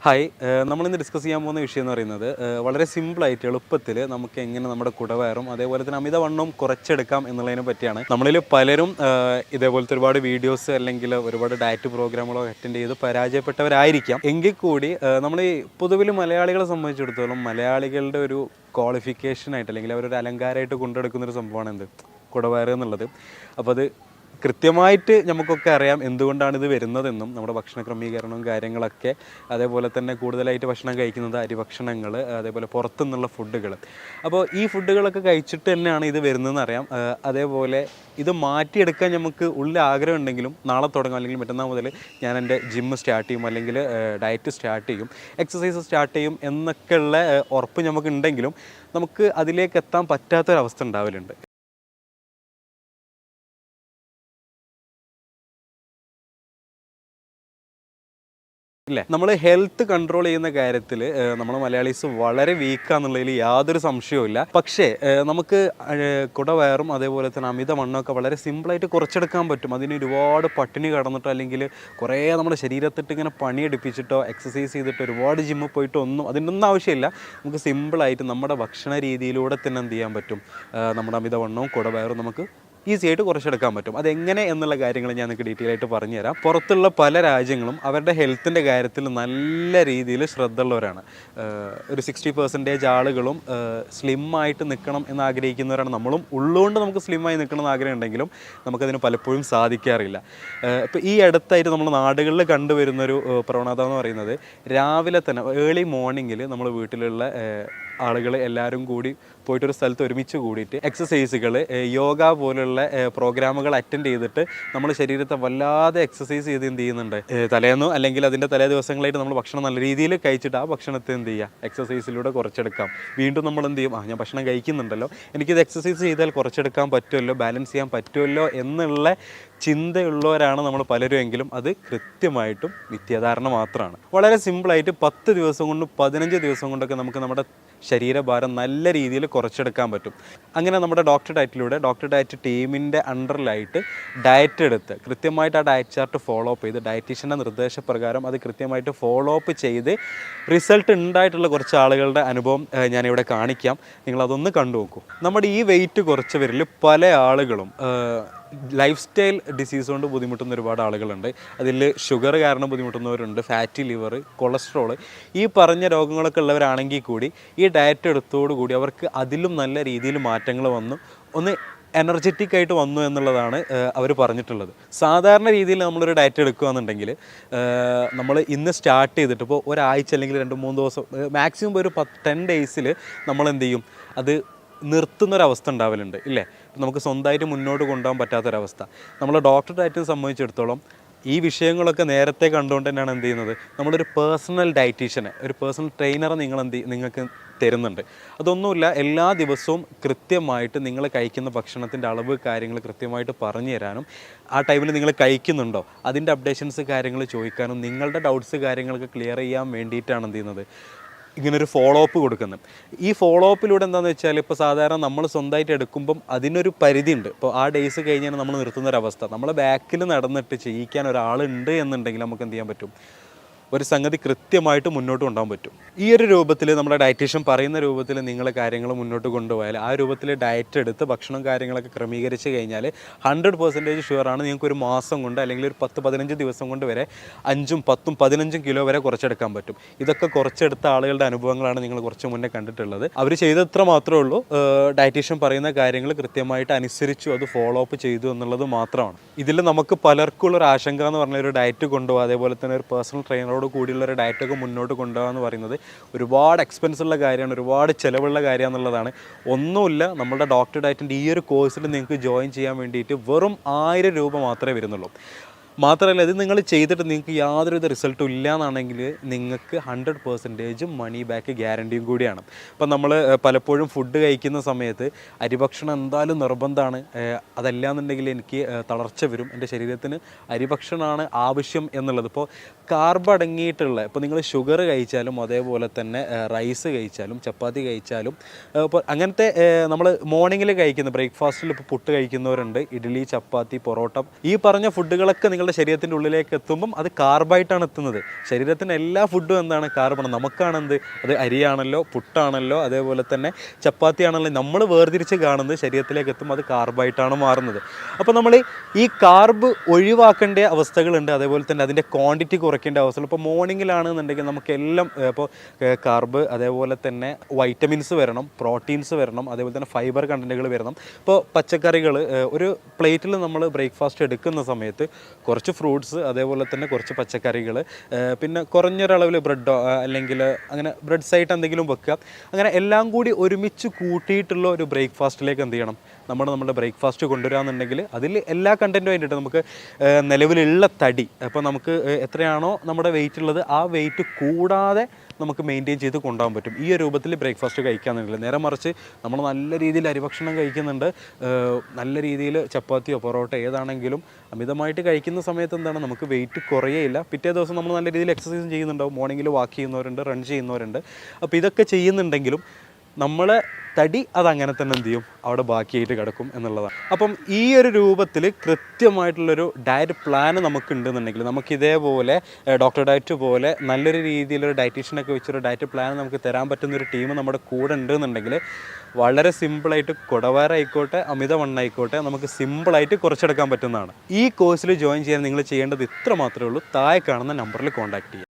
Hi, നമ്മളിന്ന് discuss ചെയ്യാൻ പോകുന്ന വിഷയം എന്ന് പറയുന്നത് വളരെ സിമ്പിളായിട്ട് എളുപ്പത്തിൽ നമുക്ക് എങ്ങനെ നമ്മുടെ കുടവയറും അതേപോലെ തന്നെ അമിതവണ്ണവും കുറച്ചെടുക്കാം എന്നുള്ളതിനെ പറ്റിയാണ്. നമ്മളിൽ പലരും ഇതേപോലത്തെ ഒരുപാട് വീഡിയോസ് അല്ലെങ്കിൽ ഒരുപാട് ഡയറ്റ് പ്രോഗ്രാമുകളോ അറ്റൻഡ് ചെയ്ത് പരാജയപ്പെട്ടവരായിരിക്കാം. എങ്കിൽ കൂടി നമ്മൾ ഈ പൊതുവിൽ മലയാളികളെ സംബന്ധിച്ചിടത്തോളം മലയാളികളുടെ ഒരു ക്വാളിഫിക്കേഷനായിട്ട് അല്ലെങ്കിൽ അവരൊരു അലങ്കാരമായിട്ട് കൊണ്ടെടുക്കുന്നൊരു സംഭവമാണ് എന്ത് കുടവയറ് എന്നുള്ളത്. അപ്പോൾ അത് കൃത്യമായിട്ട് നമുക്കൊക്കെ അറിയാം എന്തുകൊണ്ടാണ് ഇത് വരുന്നതെന്നും നമ്മുടെ ഭക്ഷണ ക്രമീകരണവും കാര്യങ്ങളൊക്കെ, അതേപോലെ തന്നെ കൂടുതലായിട്ട് ഭക്ഷണം കഴിക്കുന്നത് അരിഭക്ഷണങ്ങൾ, അതേപോലെ പുറത്തുനിന്നുള്ള ഫുഡുകൾ. അപ്പോൾ ഈ ഫുഡുകളൊക്കെ കഴിച്ചിട്ട് തന്നെയാണ് ഇത് വരുന്നതെന്ന് അറിയാം. അതേപോലെ ഇത് മാറ്റിയെടുക്കാൻ നമുക്ക് ഉള്ളിൽ ആഗ്രഹം ഉണ്ടെങ്കിലും നാളെ തുടങ്ങും അല്ലെങ്കിൽ മറ്റന്നാൾ മുതൽ ഞാൻ എൻ്റെ ജിമ്മ് സ്റ്റാർട്ട് ചെയ്യും അല്ലെങ്കിൽ ഡയറ്റ് സ്റ്റാർട്ട് ചെയ്യും, എക്സസൈസ് സ്റ്റാർട്ട് ചെയ്യും എന്നൊക്കെയുള്ള ഉറപ്പ് നമുക്കുണ്ടെങ്കിലും നമുക്ക് അതിലേക്ക് എത്താൻ പറ്റാത്തൊരവസ്ഥ ഉണ്ടാവലുണ്ട്. ഇല്ലേ, നമ്മൾ ഹെൽത്ത് കൺട്രോൾ ചെയ്യുന്ന കാര്യത്തിൽ നമ്മൾ മലയാളീസ് വളരെ വീക്കാന്നുള്ളതിൽ യാതൊരു സംശയവുമില്ല. പക്ഷേ നമുക്ക് കുടവയറും അതേപോലെ തന്നെ അമിതവണ്ണമൊക്കെ വളരെ സിമ്പിളായിട്ട് കുറച്ചെടുക്കാൻ പറ്റും. അതിന് ഒരുപാട് പട്ടിണി കടന്നിട്ടോ അല്ലെങ്കിൽ കുറേ നമ്മുടെ ശരീരത്തിട്ട് ഇങ്ങനെ പണിയെടുപ്പിച്ചിട്ടോ എക്സസൈസ് ചെയ്തിട്ടോ ഒരുപാട് ജിമ്മിൽ പോയിട്ടോ അതിനൊന്നും ആവശ്യമില്ല. നമുക്ക് സിമ്പിളായിട്ട് നമ്മുടെ ഭക്ഷണ രീതിയിലൂടെ തന്നെ എന്ത് ചെയ്യാൻ പറ്റും, നമ്മുടെ അമിതവണ്ണവും കുടവയറും നമുക്ക് ഈസി ആയിട്ട് കുറച്ചെടുക്കാൻ പറ്റും. അതെങ്ങനെ എന്നുള്ള കാര്യങ്ങൾ ഞാൻ നിങ്ങൾക്ക് ഡീറ്റെയിൽ ആയിട്ട് പറഞ്ഞുതരാം. പുറത്തുള്ള പല രാജ്യങ്ങളും അവരുടെ ഹെൽത്തിൻ്റെ കാര്യത്തിൽ നല്ല രീതിയിൽ ശ്രദ്ധ ഉള്ളവരാണ്. ഒരു 60% ആളുകളും സ്ലിമ്മായിട്ട് നിൽക്കണം എന്ന് ആഗ്രഹിക്കുന്നവരാണ്. നമ്മളും ഉള്ളുകൊണ്ട് നമുക്ക് സ്ലിമ്മായി നിൽക്കണം എന്ന് ആഗ്രഹം ഉണ്ടെങ്കിലും നമുക്കതിന് പലപ്പോഴും സാധിക്കാറില്ല. ഇപ്പോൾ ഈ അടുത്തായിട്ട് നമ്മൾ നാടുകളിൽ കണ്ടുവരുന്നൊരു പ്രവണത എന്ന് പറയുന്നത് രാവിലെ തന്നെ ഏർലി മോർണിംഗിൽ നമ്മൾ വീട്ടിലുള്ള ആളുകൾ എല്ലാവരും കൂടി പോയിട്ടൊരു സ്ഥലത്ത് ഒരുമിച്ച് കൂടിയിട്ട് എക്സസൈസുകൾ, യോഗ പോലുള്ള പ്രോഗ്രാമുകൾ അറ്റൻഡ് ചെയ്തിട്ട് നമ്മൾ ശരീരത്തെ വല്ലാതെ എക്സസൈസ് ചെയ്ത് എന്ത് ചെയ്യുന്നുണ്ട്, തലേന്നോ അല്ലെങ്കിൽ അതിൻ്റെ തലേ ദിവസങ്ങളായിട്ട് നമ്മൾ ഭക്ഷണം നല്ല രീതിയിൽ കഴിച്ചിട്ട് ആ ഭക്ഷണത്തെ എന്ത് ചെയ്യുക, എക്സസൈസിലൂടെ കുറച്ചെടുക്കാം. വീണ്ടും നമ്മൾ എന്ത് ചെയ്യും, ഞാൻ ഭക്ഷണം കഴിക്കുന്നുണ്ടല്ലോ, എനിക്കിത് എക്സസൈസ് ചെയ്താൽ കുറച്ചെടുക്കാൻ പറ്റുമല്ലോ, ബാലൻസ് ചെയ്യാൻ പറ്റുമല്ലോ എന്നുള്ള ചിന്തയുള്ളവരാണ് നമ്മൾ പലരും. എങ്കിലും അത് കൃത്യമായിട്ടും മിഥ്യാധാരണ മാത്രമാണ്. വളരെ സിമ്പിളായിട്ട് 10 ദിവസം കൊണ്ടും 15 ദിവസം കൊണ്ടൊക്കെ നമുക്ക് നമ്മുടെ ശരീരഭാരം നല്ല രീതിയിൽ കുറച്ചെടുക്കാൻ പറ്റും. അങ്ങനെ നമ്മുടെ ഡോക്ടർ ഡയറ്റ് ടീമിൻ്റെ അണ്ടറിലായിട്ട് ഡയറ്റ് എടുത്ത് കൃത്യമായിട്ട് ആ ഡയറ്റ് ചാർട്ട് ഫോളോ അപ്പ് ചെയ്ത് ഡയറ്റീഷ്യൻ്റെ നിർദ്ദേശപ്രകാരം അത് കൃത്യമായിട്ട് ഫോളോ അപ്പ് ചെയ്ത് റിസൾട്ട് ഉണ്ടായിട്ടുള്ള കുറച്ച് ആളുകളുടെ അനുഭവം ഞാനിവിടെ കാണിക്കാം. നിങ്ങളതൊന്ന് കണ്ടു നോക്കൂ. നമ്മുടെ ഈ വെയിറ്റ് കുറച്ചവരിൽ പല ആളുകളും ലൈഫ് സ്റ്റൈൽ ഡിസീസ് കൊണ്ട് ബുദ്ധിമുട്ടുന്ന ഒരുപാട് ആളുകളുണ്ട്. അതിൽ ഷുഗർ കാരണം ബുദ്ധിമുട്ടുന്നവരുണ്ട്, ഫാറ്റി ലിവർ, കൊളസ്ട്രോൾ, ഈ പറഞ്ഞ രോഗങ്ങളൊക്കെ ഉള്ളവരാണെങ്കിൽ കൂടി ഈ ഡയറ്റ് എടുത്തോടുകൂടി അവർക്ക് അതിലും നല്ല രീതിയിൽ മാറ്റങ്ങൾ വന്നു, ഒന്ന് എനർജറ്റിക് ആയിട്ട് വന്നു എന്നുള്ളതാണ് അവർ പറഞ്ഞിട്ടുള്ളത്. സാധാരണ രീതിയിൽ നമ്മളൊരു ഡയറ്റ് എടുക്കുകയെന്നുണ്ടെങ്കിൽ നമ്മൾ ഇന്ന് സ്റ്റാർട്ട് ചെയ്തിട്ട് ഇപ്പോൾ ഒരാഴ്ച അല്ലെങ്കിൽ 2-3 ദിവസം മാക്സിമം ഒരു 10 ഡേയ്സിൽ നമ്മൾ എന്ത് ചെയ്യും, അത് നിർത്തുന്നൊരവസ്ഥ ഉണ്ടാവലുണ്ട് ഇല്ലേ. നമുക്ക് സ്വന്തമായിട്ട് മുന്നോട്ട് കൊണ്ടുപോകാൻ പറ്റാത്തൊരവസ്ഥ. നമ്മൾ ഡോക്ടർ ഡയറ്റിനെ സംബന്ധിച്ചിടത്തോളം ഈ വിഷയങ്ങളൊക്കെ നേരത്തെ കണ്ടുകൊണ്ട് തന്നെയാണ് എന്ത് ചെയ്യുന്നത്, നമ്മളൊരു പേഴ്സണൽ ഡയറ്റീഷ്യനെ, ഒരു പേഴ്സണൽ ട്രെയിനറെ നിങ്ങൾക്ക് തരുന്നുണ്ട്. അതൊന്നുമില്ല, എല്ലാ ദിവസവും കൃത്യമായിട്ട് നിങ്ങൾ കഴിക്കുന്ന ഭക്ഷണത്തിൻ്റെ അളവ് കാര്യങ്ങൾ കൃത്യമായിട്ട് പറഞ്ഞു തരാനും ആ ടൈമിൽ നിങ്ങൾ കഴിക്കുന്നുണ്ടോ അതിൻ്റെ അപ്ഡേഷൻസ് കാര്യങ്ങൾ ചോദിക്കാനും നിങ്ങളുടെ ഡൗട്ട്സ് കാര്യങ്ങളൊക്കെ ക്ലിയർ ചെയ്യാൻ വേണ്ടിയിട്ടാണ് എന്ത് ചെയ്യുന്നത്, ഇങ്ങനൊരു ഫോളോ അപ്പ് കൊടുക്കുന്നത്. ഈ ഫോളോ അപ്പിലൂടെ എന്താണെന്ന് വെച്ചാൽ ഇപ്പോൾ സാധാരണ നമ്മൾ സ്വന്തമായിട്ട് എടുക്കുമ്പം അതിനൊരു പരിധിയുണ്ട്. ഇപ്പോൾ ആ ഡേയ്സ് കഴിഞ്ഞാൽ നമ്മൾ നിർത്തുന്നൊരവസ്ഥ. നമ്മളെ ബാക്കിൽ നടന്നിട്ട് ചെയ്യിക്കാൻ ഒരാളുണ്ട് എന്നുണ്ടെങ്കിൽ നമുക്ക് എന്ത് ചെയ്യാൻ പറ്റും, ഒരു സംഗതി കൃത്യമായിട്ട് മുന്നോട്ട് കൊണ്ടുപോകാൻ പറ്റും. ഈ ഒരു രൂപത്തിൽ നമ്മുടെ ഡയറ്റീഷ്യൻ പറയുന്ന രൂപത്തിൽ നിങ്ങൾ കാര്യങ്ങൾ മുന്നോട്ട് കൊണ്ടുപോയാൽ, ആ രൂപത്തിൽ ഡയറ്റ് എടുത്ത് ഭക്ഷണം കാര്യങ്ങളൊക്കെ ക്രമീകരിച്ച് കഴിഞ്ഞാൽ 100% ഷുവറാണ് നിങ്ങൾക്ക് ഒരു മാസം കൊണ്ട് അല്ലെങ്കിൽ ഒരു 10-15 ദിവസം കൊണ്ട് വരെ 5, 10, 15 കിലോ വരെ കുറച്ചെടുക്കാൻ പറ്റും. ഇതൊക്കെ കുറച്ചെടുത്ത ആളുകളുടെ അനുഭവങ്ങളാണ് നിങ്ങൾ കുറച്ച് മുന്നേ കണ്ടിട്ടുള്ളത്. അവർ ചെയ്തത്ര മാത്രമേ ഉള്ളൂ, ഡയറ്റീഷ്യൻ പറയുന്ന കാര്യങ്ങൾ കൃത്യമായിട്ട് അനുസരിച്ചു, അത് ഫോളോ അപ്പ് ചെയ്തു എന്നുള്ളത് മാത്രമാണ്. ഇതിൽ നമുക്ക് പലർക്കുള്ളൊരു ആശങ്ക എന്ന് പറഞ്ഞാൽ ഒരു ഡയറ്റ് കൊണ്ടുപോകുക, അതേപോലെ തന്നെ ഒരു പേഴ്സണൽ ട്രെയിനറോട് കൂടിയുള്ള ഒരു ഡയറ്റൊക്കെ മുന്നോട്ട് കൊണ്ടുപോകുക എന്ന് പറയുന്നത് ഒരുപാട് എക്സ്പെൻസ് ഉള്ള കാര്യമാണ്, ഒരുപാട് ചിലവുള്ള കാര്യം എന്നുള്ളതാണ്. ഒന്നുമില്ല, നമ്മുടെ ഡോക്ടർ ഡയറ്റിൻ്റെ ഈ ഒരു കോഴ്സിൽ നിങ്ങൾക്ക് ജോയിൻ ചെയ്യാൻ വേണ്ടിയിട്ട് വെറും 1000 രൂപ മാത്രമേ വരുന്നുള്ളൂ. മാത്രമല്ല, ഇത് നിങ്ങൾ ചെയ്തിട്ട് നിങ്ങൾക്ക് യാതൊരുവിധ റിസൾട്ടും ഇല്ല എന്നാണെങ്കിൽ നിങ്ങൾക്ക് 100% മണി ബാക്ക് ഗ്യാരണ്ടിയും കൂടിയാണ്. ഇപ്പം നമ്മൾ പലപ്പോഴും ഫുഡ് കഴിക്കുന്ന സമയത്ത് അരിഭക്ഷണം എന്തായാലും നിർബന്ധമാണ്, അതല്ലാന്നുണ്ടെങ്കിൽ എനിക്ക് തളർച്ച വരും, എൻ്റെ ശരീരത്തിന് അരിഭക്ഷണമാണ് ആവശ്യം എന്നുള്ളത്. ഇപ്പോൾ കാർബ് അടങ്ങിയിട്ടുള്ള, ഇപ്പോൾ നിങ്ങൾ ഷുഗർ കഴിച്ചാലും അതേപോലെ തന്നെ റൈസ് കഴിച്ചാലും ചപ്പാത്തി കഴിച്ചാലും ഇപ്പോൾ അങ്ങനത്തെ നമ്മൾ മോർണിംഗിൽ കഴിക്കുന്ന ബ്രേക്ക്ഫാസ്റ്റിൽ ഇപ്പോൾ പുട്ട് കഴിക്കുന്നവരുണ്ട്, ഇഡ്ഡലി, ചപ്പാത്തി, പൊറോട്ട, ഈ പറഞ്ഞ ഫുഡുകളൊക്കെ നിങ്ങൾ നിങ്ങളുടെ ശരീരത്തിൻ്റെ ഉള്ളിലേക്ക് എത്തുമ്പം അത് കാർബായിട്ടാണ് എത്തുന്നത്. ശരീരത്തിന് എല്ലാ ഫുഡും എന്താണ്? കാർബാണ്. നമുക്കാണെന്ത്? അത് അരിയാണല്ലോ, പുട്ടാണല്ലോ, അതേപോലെ തന്നെ ചപ്പാത്തി ആണല്ലോ നമ്മൾ വേർതിരിച്ച് കാണുന്നത്. ശരീരത്തിലേക്ക് എത്തുമ്പോൾ അത് കാർബായിട്ടാണ് മാറുന്നത്. അപ്പോൾ നമ്മൾ ഈ കാർബ് ഒഴിവാക്കേണ്ട അവസ്ഥകളുണ്ട്, അതേപോലെ തന്നെ അതിൻ്റെ ക്വാണ്ടിറ്റി കുറയ്ക്കേണ്ട അവസ്ഥകൾ. ഇപ്പോൾ മോർണിംഗിലാണെന്നുണ്ടെങ്കിൽ നമുക്കെല്ലാം ഇപ്പോൾ കാർബ്, അതേപോലെ തന്നെ വൈറ്റമിൻസ് വരണം, പ്രോട്ടീൻസ് വരണം, അതേപോലെ തന്നെ ഫൈബർ കണ്ടൻറ്റുകൾ വരണം. ഇപ്പോൾ പച്ചക്കറികൾ ഒരു പ്ലേറ്റിൽ നമ്മൾ ബ്രേക്ക്ഫാസ്റ്റ് എടുക്കുന്ന സമയത്ത് കുറച്ച് ഫ്രൂട്ട്സ്, അതേപോലെ തന്നെ കുറച്ച് പച്ചക്കറികൾ, പിന്നെ കുറഞ്ഞൊരളവിൽ ബ്രെഡോ അല്ലെങ്കിൽ അങ്ങനെ ബ്രെഡ്സ് ആയിട്ട് എന്തെങ്കിലും വെക്കുക. അങ്ങനെ എല്ലാം കൂടി ഒരുമിച്ച് കൂട്ടിയിട്ടുള്ള ഒരു ബ്രേക്ക്ഫാസ്റ്റിലേക്ക് എന്ത് ചെയ്യണം? നമ്മുടെ ബ്രേക്ക്ഫാസ്റ്റ് കൊണ്ടുവരാമെന്നുണ്ടെങ്കിൽ അതിൽ എല്ലാ കണ്ടൻറ്റും ആയിട്ട് നമുക്ക് നിലവിലുള്ള തടി, അപ്പോൾ നമുക്ക് എത്രയാണോ നമ്മുടെ വെയിറ്റ് ഉള്ളത് ആ വെയിറ്റ് കൂടാതെ നമുക്ക് മെയിൻറ്റെയിൻ ചെയ്ത് കൊണ്ടുപോകാൻ പറ്റും ഈ ഒരു രൂപത്തിൽ ബ്രേക്ക്ഫാസ്റ്റ് കഴിക്കാമെന്നുണ്ടെങ്കിൽ. നേരെ മറിച്ച് നമ്മൾ നല്ല രീതിയിൽ അരിഭക്ഷണം കഴിക്കുന്നുണ്ട്, നല്ല രീതിയിൽ ചപ്പാത്തിയോ പൊറോട്ട ഏതാണെങ്കിലും അമിതമായിട്ട് കഴിക്കുന്ന സമയത്ത് എന്താണ്? നമുക്ക് വെയിറ്റ് കുറയേയില്ല. പിറ്റേ ദിവസം നമ്മൾ നല്ല രീതിയിൽ എക്സസൈസും ചെയ്യുന്നുണ്ടാവും. മോർണിംഗിൽ വാക്ക് ചെയ്യുന്നവരുണ്ട്, റൺ ചെയ്യുന്നവരുണ്ട്. അപ്പോൾ ഇതൊക്കെ ചെയ്യുന്നുണ്ടെങ്കിലും നമ്മളെ തടി അതങ്ങനെ തന്നെ എന്ത് ചെയ്യും? അവിടെ ബാക്കിയായിട്ട് കിടക്കും എന്നുള്ളതാണ്. അപ്പം ഈ ഒരു രൂപത്തിൽ കൃത്യമായിട്ടുള്ളൊരു ഡയറ്റ് പ്ലാൻ നമുക്കുണ്ടെന്നുണ്ടെങ്കിൽ, നമുക്കിതേപോലെ ഡോക്ടർ ഡയറ്റ് പോലെ നല്ലൊരു രീതിയിലൊരു ഡയറ്റീഷ്യനൊക്കെ വെച്ചൊരു ഡയറ്റ് പ്ലാൻ നമുക്ക് തരാൻ പറ്റുന്നൊരു ടീം നമ്മുടെ കൂടെ ഉണ്ടെന്നുണ്ടെങ്കിൽ വളരെ സിമ്പിളായിട്ട് കുടവയറായിക്കോട്ടെ അമിതവണ്ണായിക്കോട്ടെ നമുക്ക് സിമ്പിളായിട്ട് കുറച്ചെടുക്കാൻ പറ്റുന്നതാണ്. ഈ കോഴ്സിൽ ജോയിൻ ചെയ്യാൻ നിങ്ങൾ ചെയ്യേണ്ടത് ഇത്ര മാത്രമേ ഉള്ളൂ. താഴെ കാണുന്ന നമ്പറിൽ കോൺടാക്ട് ചെയ്യുക.